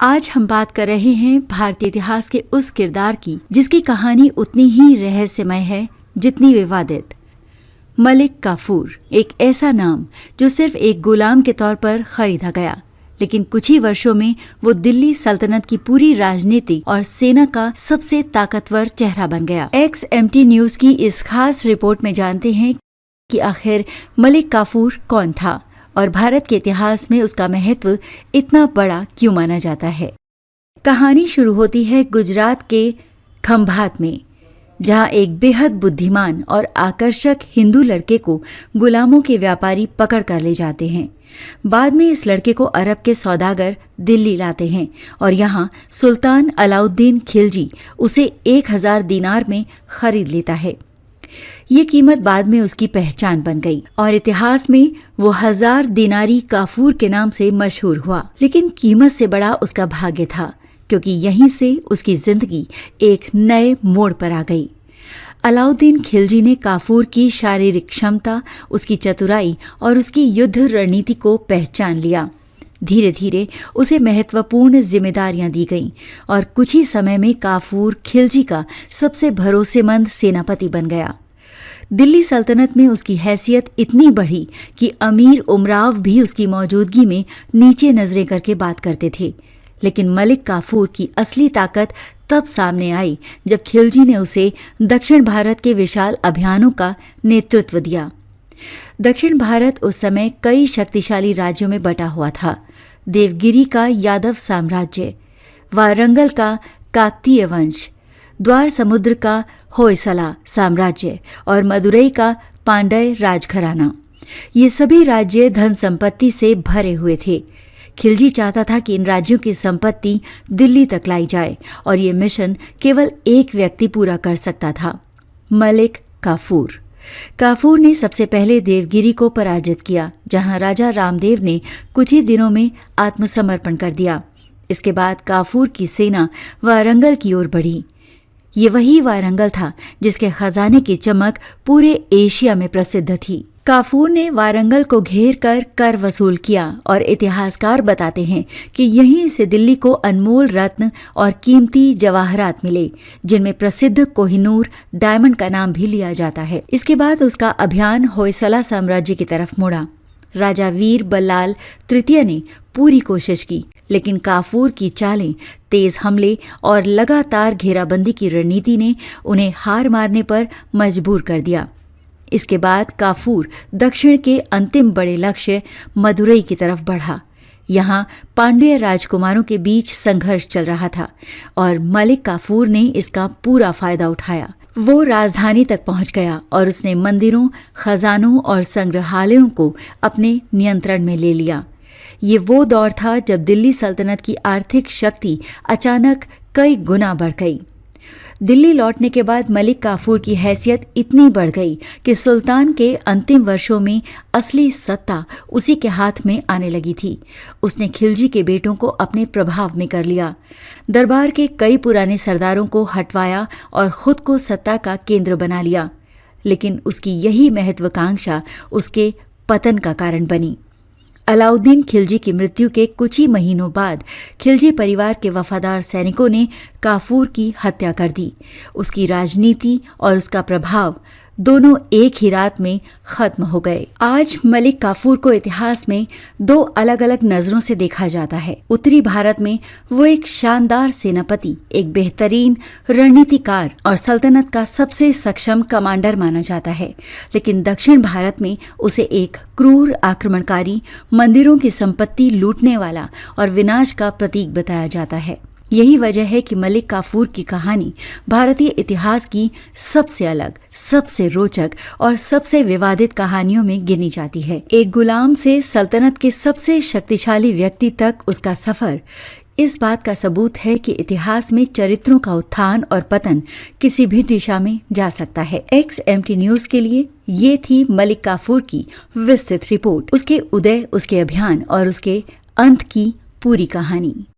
आज हम बात कर रहे हैं भारतीय इतिहास के उस किरदार की जिसकी कहानी उतनी ही रहस्यमय है जितनी विवादित। मलिक काफूर एक ऐसा नाम जो सिर्फ एक गुलाम के तौर पर खरीदा गया, लेकिन कुछ ही वर्षों में वो दिल्ली सल्तनत की पूरी राजनीति और सेना का सबसे ताकतवर चेहरा बन गया। XMT न्यूज की इस खास रिपोर्ट में जानते हैं कि आखिर मलिक काफूर कौन था और भारत के इतिहास में उसका महत्व इतना बड़ा क्यों माना जाता है। कहानी शुरू होती है गुजरात के खंभात में, जहां एक बेहद बुद्धिमान और आकर्षक हिंदू लड़के को गुलामों के व्यापारी पकड़ कर ले जाते हैं। बाद में इस लड़के को अरब के सौदागर दिल्ली लाते हैं और यहाँ सुल्तान अलाउद्दीन खिलजी उसे 1000 दीनार में खरीद लेता है। ये कीमत बाद में उसकी पहचान बन गई और इतिहास में वो 1000 दीनारी काफूर के नाम से मशहूर हुआ। लेकिन कीमत से बड़ा उसका भाग्य था, क्योंकि यहीं से उसकी जिंदगी एक नए मोड़ पर आ गई। अलाउद्दीन खिलजी ने काफूर की शारीरिक क्षमता, उसकी चतुराई और उसकी युद्ध रणनीति को पहचान लिया। धीरे धीरे उसे महत्वपूर्ण जिम्मेदारियां दी गईं और कुछ ही समय में काफूर खिलजी का सबसे भरोसेमंद सेनापति बन गया। दिल्ली सल्तनत में उसकी हैसियत इतनी बढ़ी कि अमीर उमराव भी उसकी मौजूदगी में नीचे नजरें करके बात करते थे। लेकिन मलिक काफूर की असली ताकत तब सामने आई जब खिलजी ने उसे दक्षिण भारत के विशाल अभियानों का नेतृत्व दिया। दक्षिण भारत उस समय कई शक्तिशाली राज्यों में बटा हुआ था। देवगिरी का यादव साम्राज्य, वारंगल का काकतीय वंश, द्वार समुद्र का होयसला साम्राज्य और मदुरई का पांड्य राजघराना, ये सभी राज्य धन संपत्ति से भरे हुए थे। खिलजी चाहता था कि इन राज्यों की संपत्ति दिल्ली तक लाई जाए और ये मिशन केवल एक व्यक्ति पूरा कर सकता था, मलिक काफूर। काफूर ने सबसे पहले देवगिरी को पराजित किया, जहां राजा रामदेव ने कुछ ही दिनों में आत्मसमर्पण कर दिया। इसके बाद काफूर की सेना वारंगल की ओर बढ़ी। ये वही वारंगल था जिसके खजाने की चमक पूरे एशिया में प्रसिद्ध थी। काफूर ने वारंगल को घेर कर कर वसूल किया और इतिहासकार बताते हैं कि यहीं से दिल्ली को अनमोल रत्न और कीमती जवाहरात मिले, जिनमें प्रसिद्ध कोहिनूर डायमंड का नाम भी लिया जाता है। इसके बाद उसका अभियान होयसला साम्राज्य की तरफ मुड़ा। राजा वीर बल्लाल तृतीय ने पूरी कोशिश की, लेकिन काफूर की चालें, तेज हमले और लगातार घेराबंदी की रणनीति ने उन्हें हार मारने पर मजबूर कर दिया। इसके बाद काफूर दक्षिण के अंतिम बड़े लक्ष्य मदुरई की तरफ बढ़ा। यहाँ पांड्य राजकुमारों के बीच संघर्ष चल रहा था और मलिक काफूर ने इसका पूरा फायदा उठाया। वो राजधानी तक पहुंच गया और उसने मंदिरों, खजानों और संग्रहालयों को अपने नियंत्रण में ले लिया। ये वो दौर था जब दिल्ली सल्तनत की आर्थिक शक्ति अचानक कई गुना बढ़ गई। दिल्ली लौटने के बाद मलिक काफूर की हैसियत इतनी बढ़ गई कि सुल्तान के अंतिम वर्षों में असली सत्ता उसी के हाथ में आने लगी थी। उसने खिलजी के बेटों को अपने प्रभाव में कर लिया, दरबार के कई पुराने सरदारों को हटवाया और खुद को सत्ता का केंद्र बना लिया। लेकिन उसकी यही महत्वाकांक्षा उसके पतन का कारण बनी। अलाउद्दीन खिलजी की मृत्यु के कुछ ही महीनों बाद खिलजी परिवार के वफादार सैनिकों ने काफूर की हत्या कर दी। उसकी राजनीति और उसका प्रभाव दोनों एक ही रात में खत्म हो गए। आज मलिक काफूर को इतिहास में दो अलग अलग नजरों से देखा जाता है। उत्तरी भारत में वो एक शानदार सेनापति, एक बेहतरीन रणनीतिकार और सल्तनत का सबसे सक्षम कमांडर माना जाता है। लेकिन दक्षिण भारत में उसे एक क्रूर आक्रमणकारी, मंदिरों की संपत्ति लूटने वाला और विनाश का प्रतीक बताया जाता है। यही वजह है कि मलिक काफूर की कहानी भारतीय इतिहास की सबसे अलग, सबसे रोचक और सबसे विवादित कहानियों में गिनी जाती है। एक गुलाम से सल्तनत के सबसे शक्तिशाली व्यक्ति तक उसका सफर इस बात का सबूत है कि इतिहास में चरित्रों का उत्थान और पतन किसी भी दिशा में जा सकता है। XMT न्यूज के लिए ये थी मलिक काफूर की विस्तृत रिपोर्ट, उसके उदय, उसके अभियान और उसके अंत की पूरी कहानी।